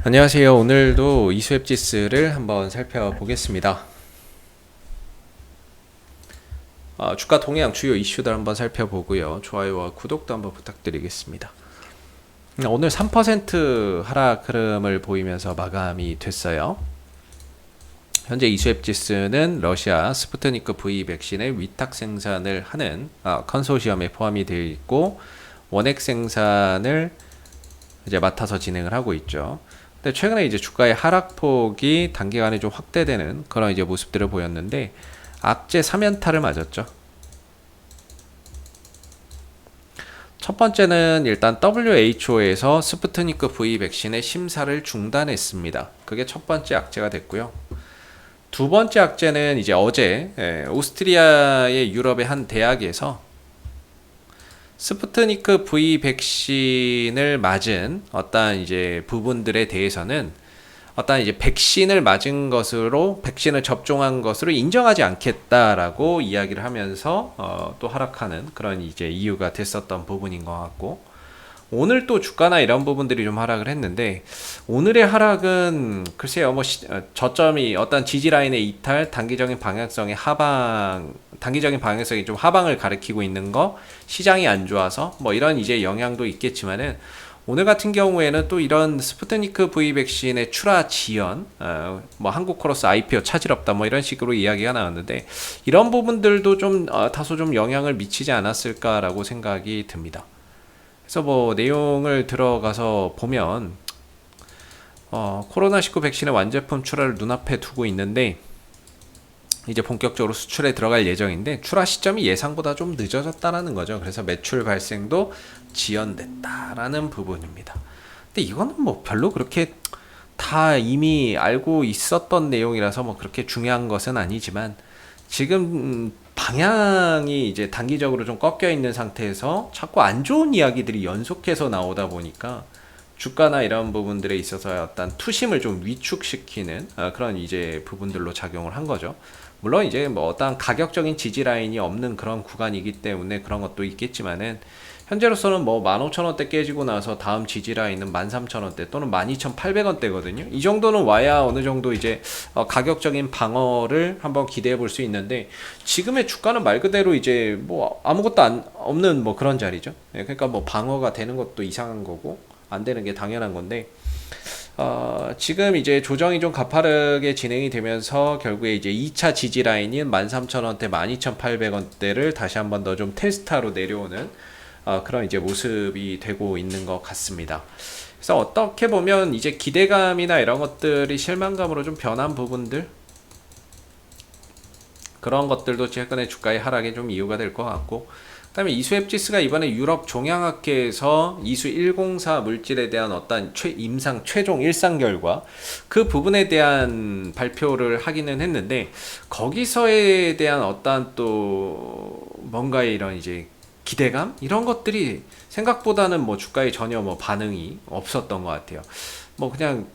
안녕하세요. 오늘도 이수앱지수를 한번 살펴보겠습니다. 주가 동향 주요 이슈들 한번 살펴보고요. 좋아요와 구독도 한번 부탁드리겠습니다. 오늘 3% 하락 흐름을 보이면서 마감이 됐어요. 현재 이수앱지수는 러시아 스푸트니크 V 백신의 위탁 생산을 하는 컨소시엄에 포함이 되어 있고 원액 생산을 이제 맡아서 진행을 하고 있죠. 근데 최근에 이제 주가의 하락폭이 단기간에 좀 확대되는 그런 이제 모습들을 보였는데 악재 3연타를 맞았죠. 첫 번째는 일단 WHO에서 스푸트니크 V 백신의 심사를 중단했습니다. 그게 첫 번째 악재가 됐고요. 두 번째 악재는 이제 어제 오스트리아의 유럽의 한 대학에서 스푸트니크 V 백신을 맞은 어떤 이제 부분들에 대해서는 어떤 이제 백신을 맞은 것으로 백신을 접종한 것으로 인정하지 않겠다라고 이야기를 하면서 또 하락하는 그런 이제 이유가 됐었던 부분인 것 같고, 오늘 또 주가나 이런 부분들이 좀 하락을 했는데 오늘의 하락은 글쎄요 뭐 저점이 어떤 지지라인의 이탈, 단기적인 방향성의 하방, 단기적인 방향성이 좀 하방을 가리키고 있는 거, 시장이 안 좋아서 뭐 이런 이제 영향도 있겠지만은 오늘 같은 경우에는 또 이런 스푸트니크 V 백신의 출하 지연, 뭐 한국코러스 IPO 차질 없다 뭐 이런 식으로 이야기가 나왔는데 이런 부분들도 좀 다소 좀 영향을 미치지 않았을까라고 생각이 듭니다. 그래서 뭐 내용을 들어가서 보면 코로나19 백신의 완제품 출하를 눈앞에 두고 있는데 이제 본격적으로 수출에 들어갈 예정인데 출하 시점이 예상보다 좀 늦어졌다라는 거죠. 그래서 매출 발생도 지연됐다라는 부분입니다. 근데 이거는 뭐 별로 그렇게 다 이미 알고 있었던 내용이라서 뭐 그렇게 중요한 것은 아니지만 지금 방향이 이제 단기적으로 좀 꺾여 있는 상태에서 자꾸 안 좋은 이야기들이 연속해서 나오다 보니까 주가나 이런 부분들에 있어서 어떤 투심을 좀 위축시키는 그런 이제 부분들로 작용을 한 거죠. 물론 이제 뭐 어떤 가격적인 지지 라인이 없는 그런 구간이기 때문에 그런 것도 있겠지만은 현재로서는 뭐 15,000원대 깨지고 나서 다음 지지 라인은 13,000원대 또는 12,800원대거든요. 이 정도는 와야 어느 정도 이제 가격적인 방어를 한번 기대해 볼 수 있는데 지금의 주가는 말 그대로 이제 뭐 아무것도 없는 뭐 그런 자리죠. 그러니까 뭐 방어가 되는 것도 이상한 거고 안 되는 게 당연한 건데 지금 이제 조정이 좀 가파르게 진행이 되면서 결국에 이제 2차 지지 라인인 13,000원대, 12,800원대를 다시 한번 더 좀 테스트하러 내려오는 그런 이제 모습이 되고 있는 것 같습니다. 그래서 어떻게 보면 이제 기대감이나 이런 것들이 실망감으로 좀 변한 부분들, 그런 것들도 최근에 주가의 하락에 좀 이유가 될 것 같고, 그다음에 이수앱지수가 이번에 유럽 종양학회에서 이수 104 물질에 대한 어떤 임상 최종 일상 결과 그 부분에 대한 발표를 하기는 했는데 거기서에 대한 어떤 또 뭔가의 이런 이제 기대감 이런 것들이 생각보다는 뭐 주가에 전혀 뭐 반응이 없었던 것 같아요. 뭐 그냥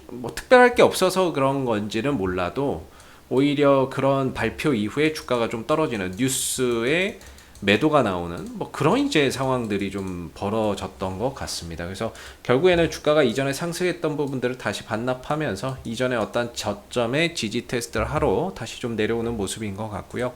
뭐 특별할 게 없어서 그런 건지는 몰라도 오히려 그런 발표 이후에 주가가 좀 떨어지는 뉴스에 매도가 나오는 뭐 그런 이제 상황들이 좀 벌어졌던 것 같습니다. 그래서 결국에는 주가가 이전에 상승했던 부분들을 다시 반납하면서 이전에 어떤 저점의 지지 테스트를 하러 다시 좀 내려오는 모습인 것 같고요.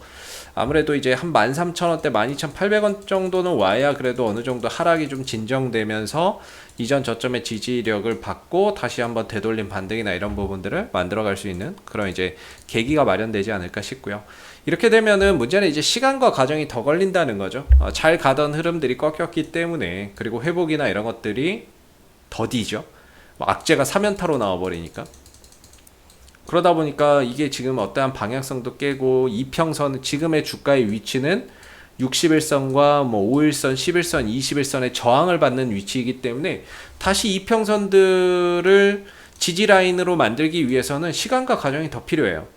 아무래도 이제 한 13,000원대 12,800원 정도는 와야 그래도 어느 정도 하락이 좀 진정되면서 이전 저점의 지지력을 받고 다시 한번 되돌림 반등이나 이런 부분들을 만들어갈 수 있는 그런 이제 계기가 마련되지 않을까 싶고요. 이렇게 되면은 문제는 이제 시간과 과정이 더 걸린다는 거죠. 잘 가던 흐름들이 꺾였기 때문에, 그리고 회복이나 이런 것들이 더디죠. 악재가 3연타로 나와버리니까. 그러다 보니까 이게 지금 어떠한 방향성도 깨고 이평선 지금의 주가의 위치는 60일선과 뭐 5일선, 11선, 21선의 저항을 받는 위치이기 때문에 다시 이평선들을 지지라인으로 만들기 위해서는 시간과 과정이 더 필요해요.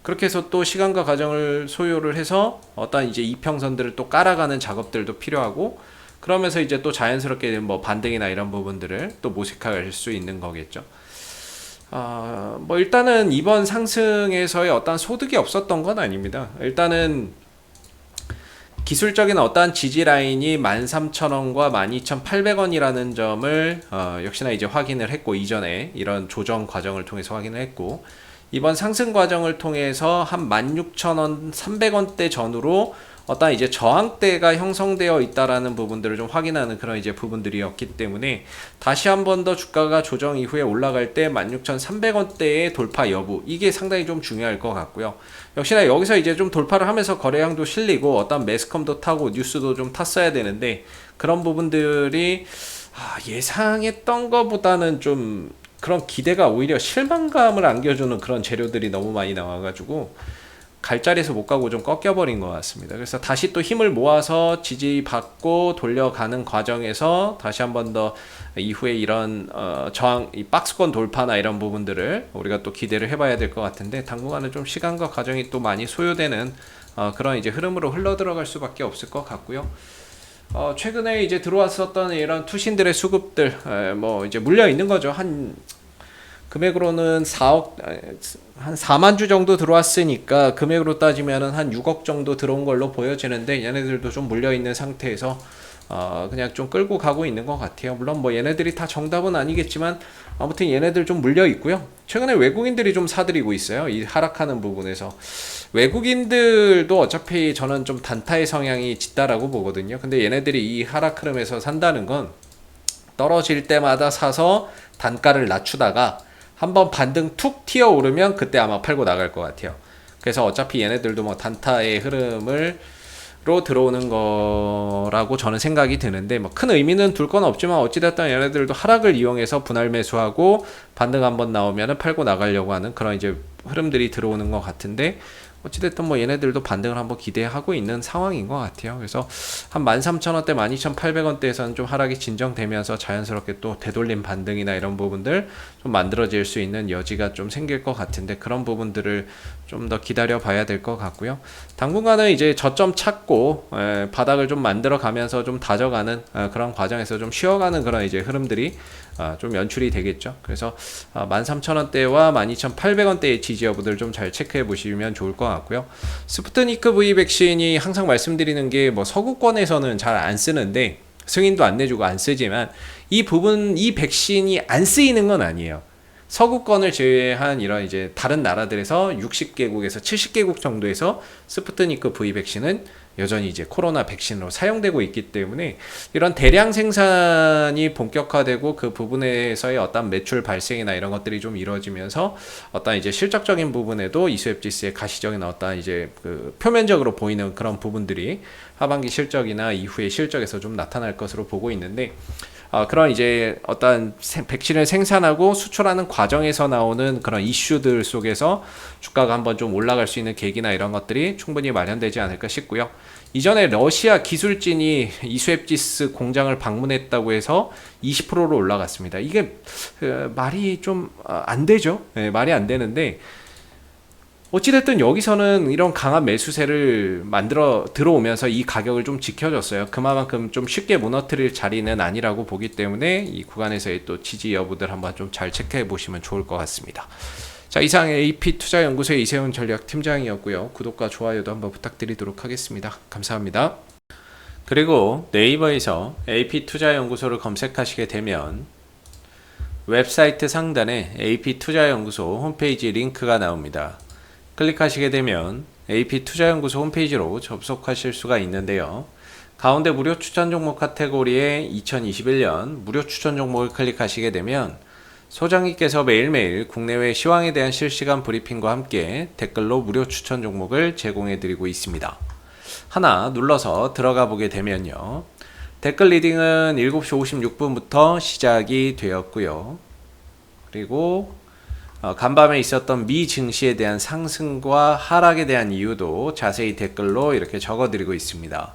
그렇게 해서 또 시간과 과정을 소요를 해서 어떤 이제 이평선들을 또 깔아가는 작업들도 필요하고, 그러면서 이제 또 자연스럽게 뭐 반등이나 이런 부분들을 또 모색할 수 있는 거겠죠. 뭐 일단은 이번 상승에서의 어떤 소득이 없었던 건 아닙니다. 일단은 기술적인 어떠한 지지 라인이 13,000원과 12,800원이라는 점을 역시나 이제 확인을 했고, 이전에 이런 조정 과정을 통해서 확인을 했고, 이번 상승 과정을 통해서 한 16,000원, 300원대 전후로 어떤 이제 저항대가 형성되어 있다라는 부분들을 좀 확인하는 그런 이제 부분들이었기 때문에, 다시 한 번 더 주가가 조정 이후에 올라갈 때 16,300원대의 돌파 여부, 이게 상당히 좀 중요할 것 같고요. 역시나 여기서 이제 좀 돌파를 하면서 거래량도 실리고 어떤 매스컴도 타고 뉴스도 좀 탔어야 되는데, 그런 부분들이 예상했던 것보다는 좀 그런 기대가 오히려 실망감을 안겨주는 그런 재료들이 너무 많이 나와가지고 갈 자리에서 못 가고 좀 꺾여버린 것 같습니다. 그래서 다시 또 힘을 모아서 지지받고 돌려가는 과정에서 다시 한 번 더 이후에 이런 저항, 이 박스권 돌파나 이런 부분들을 우리가 또 기대를 해봐야 될 것 같은데, 당분간은 좀 시간과 과정이 또 많이 소요되는 그런 이제 흐름으로 흘러 들어갈 수밖에 없을 것 같고요. 최근에 이제 들어왔었던 이런 투신들의 수급들 뭐 이제 물려 있는 거죠. 한 금액으로는 4억, 한 4만 주 정도 들어왔으니까 금액으로 따지면은 한 6억 정도 들어온 걸로 보여지는데, 얘네들도 좀 물려있는 상태에서 그냥 좀 끌고 가고 있는 것 같아요. 물론 뭐 얘네들이 다 정답은 아니겠지만 아무튼 얘네들 좀 물려 있고요. 최근에 외국인들이 좀 사들이고 있어요. 이 하락하는 부분에서. 외국인들도 어차피 저는 좀 단타의 성향이 짙다라고 보거든요. 근데 얘네들이 이 하락 흐름에서 산다는 건 떨어질 때마다 사서 단가를 낮추다가 한번 반등 툭 튀어 오르면 그때 아마 팔고 나갈 것 같아요. 그래서 어차피 얘네들도 뭐 단타의 흐름을 로 들어오는 거라고 저는 생각이 드는데, 뭐 큰 의미는 둘 건 없지만 어찌됐든 얘네들도 하락을 이용해서 분할 매수하고 반등 한번 나오면은 팔고 나가려고 하는 그런 이제 흐름들이 들어오는 것 같은데, 어찌됐든 뭐 얘네들도 반등을 한번 기대하고 있는 상황인 것 같아요. 그래서 한 13,000원대, 12,800원대에서는 좀 하락이 진정되면서 자연스럽게 또 되돌림 반등이나 이런 부분들 좀 만들어질 수 있는 여지가 좀 생길 것 같은데, 그런 부분들을 좀 더 기다려 봐야 될 것 같고요. 당분간은 이제 저점 찾고 바닥을 좀 만들어 가면서 좀 다져가는 그런 과정에서 좀 쉬어가는 그런 이제 흐름들이 좀 연출이 되겠죠. 그래서 13,000원대와 12,800원대의 지지 여부들 좀 잘 체크해 보시면 좋을 것 같고요. 스푸트니크 V 백신이 항상 말씀드리는 게 뭐 서구권에서는 잘 안 쓰는데, 승인도 안 내주고 안 쓰지만 이 부분, 이 백신이 안 쓰이는 건 아니에요. 서구권을 제외한 이런 이제 다른 나라들에서 60개국에서 70개국 정도에서 스푸트니크 V 백신은 여전히 이제 코로나 백신으로 사용되고 있기 때문에, 이런 대량 생산이 본격화되고 그 부분에서의 어떤 매출 발생이나 이런 것들이 좀 이루어지면서 어떤 이제 실적적인 부분에도 이수앱지스의 가시적인 어떤 이제 그 표면적으로 보이는 그런 부분들이 하반기 실적이나 이후의 실적에서 좀 나타날 것으로 보고 있는데, 그런 이제 어떤 백신을 생산하고 수출하는 과정에서 나오는 그런 이슈들 속에서 주가가 한번 좀 올라갈 수 있는 계기나 이런 것들이 충분히 마련되지 않을까 싶고요. 이전에 러시아 기술진이 이수앱지스 공장을 방문했다고 해서 20%로 올라갔습니다. 이게 말이 좀 안 되죠. 네, 말이 안 되는데, 어찌됐든 여기서는 이런 강한 매수세를 만들어 들어오면서 이 가격을 좀 지켜줬어요. 그만큼 좀 쉽게 무너뜨릴 자리는 아니라고 보기 때문에 이 구간에서의 또 지지 여부들 한번 좀 잘 체크해 보시면 좋을 것 같습니다. 자, 이상 AP투자연구소의 이세훈 전략팀장이었고요. 구독과 좋아요도 한번 부탁드리도록 하겠습니다. 감사합니다. 그리고 네이버에서 AP투자연구소를 검색하시게 되면 웹사이트 상단에 AP투자연구소 홈페이지 링크가 나옵니다. 클릭하시게 되면 AP투자연구소 홈페이지로 접속하실 수가 있는데요. 가운데 무료 추천 종목 카테고리에 2021년 무료 추천 종목을 클릭하시게 되면 소장님께서 매일매일 국내외 시황에 대한 실시간 브리핑과 함께 댓글로 무료 추천 종목을 제공해 드리고 있습니다. 하나 눌러서 들어가 보게 되면요. 댓글 리딩은 7시 56분부터 시작이 되었고요. 그리고 간밤에 있었던 미 증시에 대한 상승과 하락에 대한 이유도 자세히 댓글로 이렇게 적어드리고 있습니다.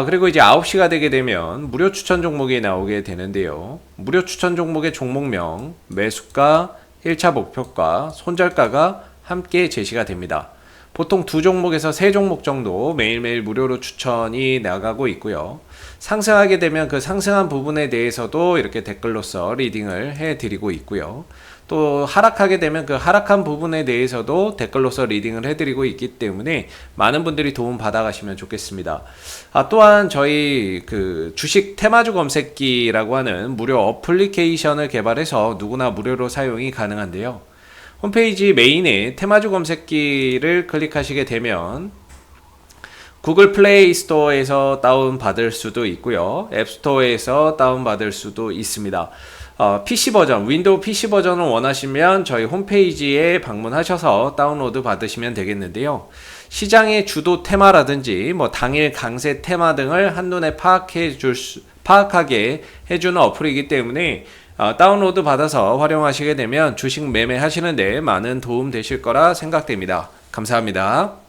그리고 이제 9시가 되게 되면 무료 추천 종목이 나오게 되는데요. 무료 추천 종목의 종목명, 매수가, 1차 목표가, 손절가가 함께 제시가 됩니다. 보통 2종목에서 3종목 정도 매일매일 무료로 추천이 나가고 있고요. 상승하게 되면 그 상승한 부분에 대해서도 이렇게 댓글로서 리딩을 해드리고 있고요. 또 하락하게 되면 그 하락한 부분에 대해서도 댓글로서 리딩을 해드리고 있기 때문에 많은 분들이 도움 받아가시면 좋겠습니다. 또한 저희 그 주식 테마주 검색기라고 하는 무료 어플리케이션을 개발해서 누구나 무료로 사용이 가능한데요. 홈페이지 메인에 테마주 검색기를 클릭하시게 되면 구글 플레이 스토어에서 다운받을 수도 있고요. 앱스토어에서 다운받을 수도 있습니다. PC 버전, 윈도우 PC 버전을 원하시면 저희 홈페이지에 방문하셔서 다운로드 받으시면 되겠는데요. 시장의 주도 테마라든지 당일 강세 테마 등을 한눈에 파악하게 해주는 어플이기 때문에 다운로드 받아서 활용하시게 되면 주식 매매하시는데 많은 도움 되실 거라 생각됩니다. 감사합니다.